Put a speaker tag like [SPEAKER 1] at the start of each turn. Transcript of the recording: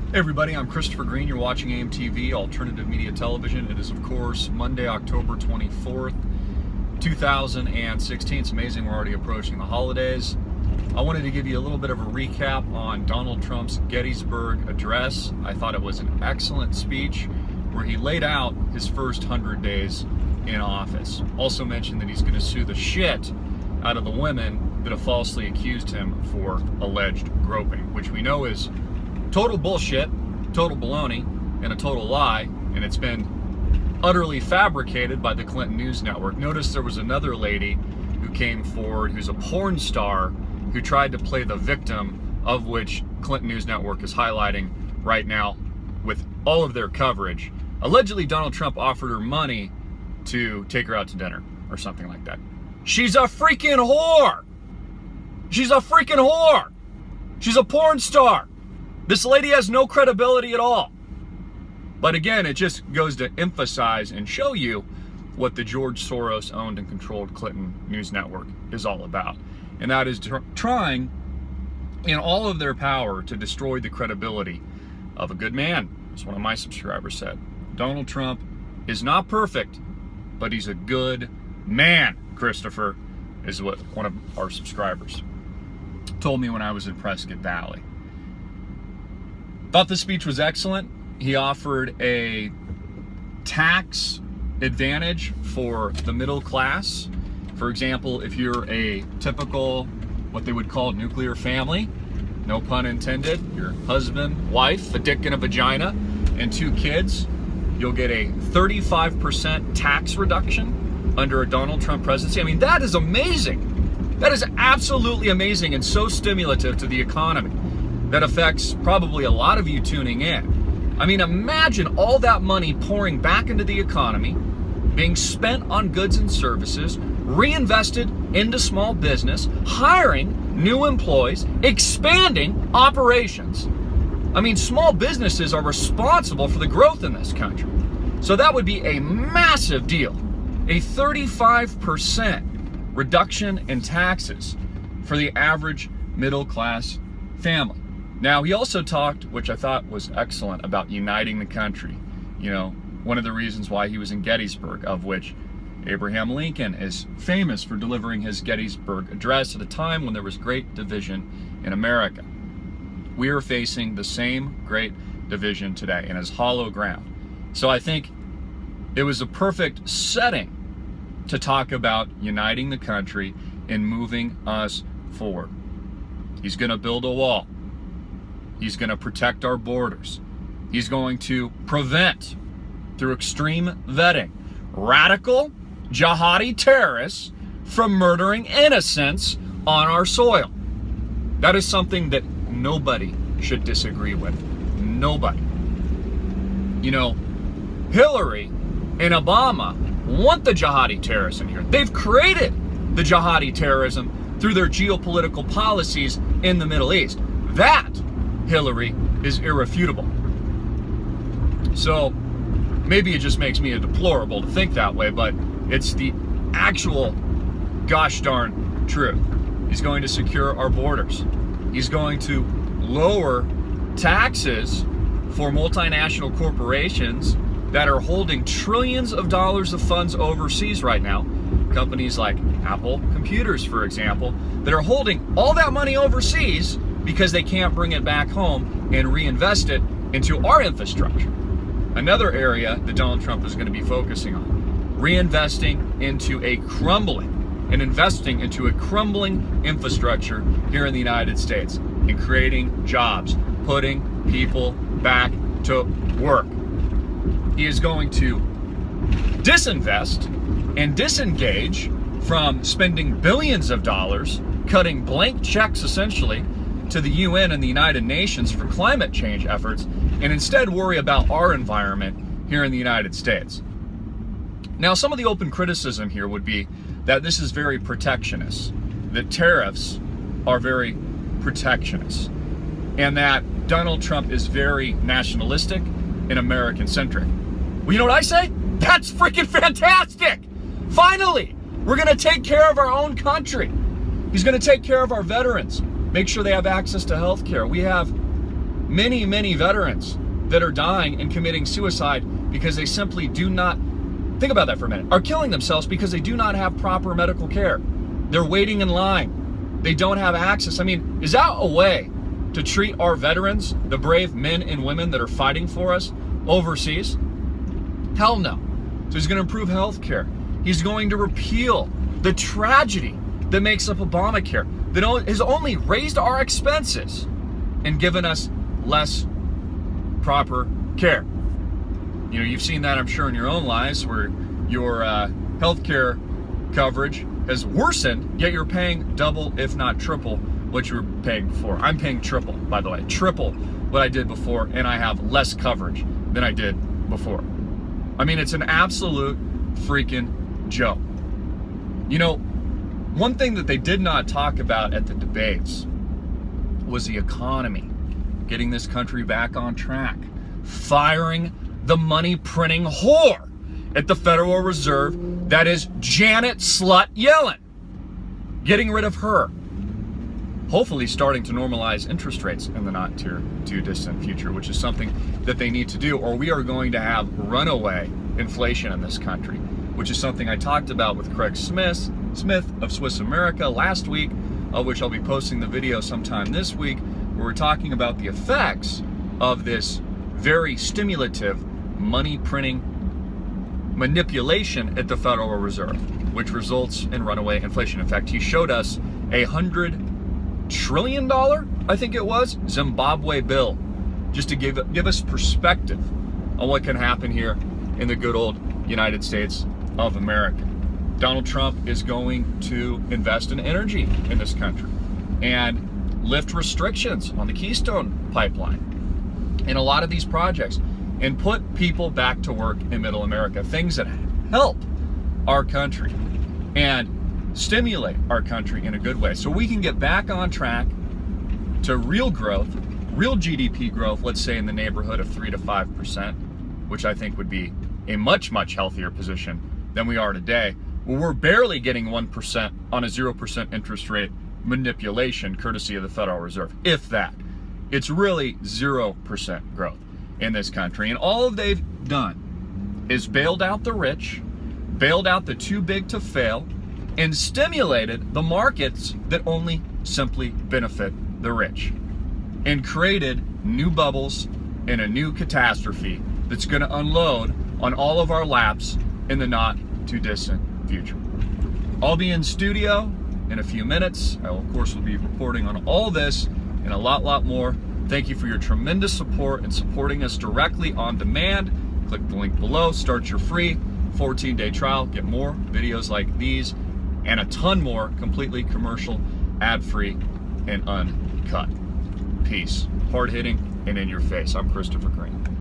[SPEAKER 1] Hey everybody, I'm Christopher Green. You're watching AMTV, Alternative Media Television. It is, of course, Monday, October 24th, 2016. It's amazing we're already approaching the holidays. I wanted to give you a little bit of a recap on Donald Trump's Gettysburg address. I thought it was an excellent speech where he laid out his first 100 days in office. Also mentioned that he's going to sue the shit out of the women that have falsely accused him for alleged groping, which we know is total bullshit, total baloney, and a total lie, and it's been utterly fabricated by the Clinton News Network. Notice there was another lady who came forward who's a porn star who tried to play the victim, of which Clinton News Network is highlighting right now with all of their coverage. Allegedly, Donald Trump offered her money to take her out to dinner or something like that. She's a freaking whore! She's a freaking whore! She's a porn star! This lady has no credibility at all. But again, it just goes to emphasize and show you what the George Soros owned and controlled Clinton News Network is all about. And that is trying in all of their power to destroy the credibility of a good man, as one of my subscribers said. Donald Trump is not perfect, but he's a good man, Christopher, is what one of our subscribers told me when I was in Prescott Valley. Thought the speech was excellent. He offered a tax advantage for the middle class. For example, if you're a typical, what they would call nuclear family, no pun intended, your husband, wife, a dick and a vagina, and 2 kids, you'll get a 35% tax reduction under a Donald Trump presidency. I mean, that is amazing. That is absolutely amazing and so stimulative to the economy. That affects probably a lot of you tuning in. I mean, imagine all that money pouring back into the economy, being spent on goods and services, reinvested into small business, hiring new employees, expanding operations. I mean, small businesses are responsible for the growth in this country. So that would be a massive deal. A 35% reduction in taxes for the average middle class family. Now, he also talked, which I thought was excellent, about uniting the country. You know, one of the reasons why he was in Gettysburg, of which Abraham Lincoln is famous for delivering his Gettysburg address at a time when there was great division in America. We are facing the same great division today and as hollow ground. So I think it was a perfect setting to talk about uniting the country and moving us forward. He's going to build a wall. He's going to protect our borders. He's going to prevent, through extreme vetting, radical jihadi terrorists from murdering innocents on our soil. That is something that nobody should disagree with. Nobody. You know, Hillary and Obama want the jihadi terrorists in here. They've created the jihadi terrorism through their geopolitical policies in the Middle East. That, Hillary, is irrefutable. So maybe it just makes me a deplorable to think that way, but it's the actual gosh darn truth. He's going to secure our borders. He's going to lower taxes for multinational corporations that are holding trillions of dollars of funds overseas right now. Companies like Apple Computers, for example, that are holding all that money overseas because they can't bring it back home and reinvest it into our infrastructure. Another area that Donald Trump is going to be focusing on, reinvesting into a crumbling and investing into a crumbling infrastructure here in the United States and creating jobs, putting people back to work. He is going to disinvest and disengage from spending billions of dollars, cutting blank checks essentially to the UN and the United Nations for climate change efforts, and instead worry about our environment here in the United States. Now, some of the open criticism here would be that this is very protectionist, that tariffs are very protectionist, and that Donald Trump is very nationalistic and American-centric. Well, you know what I say? That's freaking fantastic! Finally, we're going to take care of our own country. He's going to take care of our veterans, make sure they have access to health care. We have many, many veterans that are dying and committing suicide because they simply do not, think about that for a minute, are killing themselves because they do not have proper medical care. They're waiting in line. They don't have access. I mean, is that a way to treat our veterans, the brave men and women that are fighting for us overseas? Hell no. So he's going to improve health care. He's going to repeal the tragedy that makes up Obamacare, that has only raised our expenses and given us less proper care. You know, you've seen that, I'm sure, in your own lives, where your health care coverage has worsened, yet you're paying double, if not triple, what you were paying before. I'm paying triple, by the way, triple what I did before, and I have less coverage than I did before. I mean, it's an absolute freaking joke. You know, one thing that they did not talk about at the debates was the economy, getting this country back on track, firing the money printing whore at the Federal Reserve that is Janet Slut Yellen, getting rid of her, hopefully starting to normalize interest rates in the not too distant future, which is something that they need to do, or we are going to have runaway inflation in this country, which is something I talked about with Craig Smith of Swiss America last week, of which I'll be posting the video sometime this week, where we're talking about the effects of this very stimulative money printing manipulation at the Federal Reserve, which results in runaway inflation. In fact, he showed us $100 trillion, I think it was, Zimbabwe bill, just to give us perspective on what can happen here in the good old United States of America. Donald Trump is going to invest in energy in this country and lift restrictions on the Keystone Pipeline and a lot of these projects, and put people back to work in middle America, things that help our country and stimulate our country in a good way, so we can get back on track to real growth, real GDP growth, let's say in the neighborhood of 3 to 5%, which I think would be a much, much healthier position than we are today, where we're barely getting 1% on a 0% interest rate manipulation courtesy of the Federal Reserve, if that. It's really 0% growth in this country. And all they've done is bailed out the rich, bailed out the too big to fail, and stimulated the markets that only simply benefit the rich, and created new bubbles and a new catastrophe that's going to unload on all of our laps in the not too distant future. I'll be in studio in a few minutes. I will, of course, will be reporting on all this and a lot more. Thank you for your tremendous support and supporting us directly on demand. Click the link below, start your free 14-day trial, get more videos like these and a ton more completely commercial, ad-free, and uncut. Peace. Hard-hitting and in your face. I'm Christopher Green.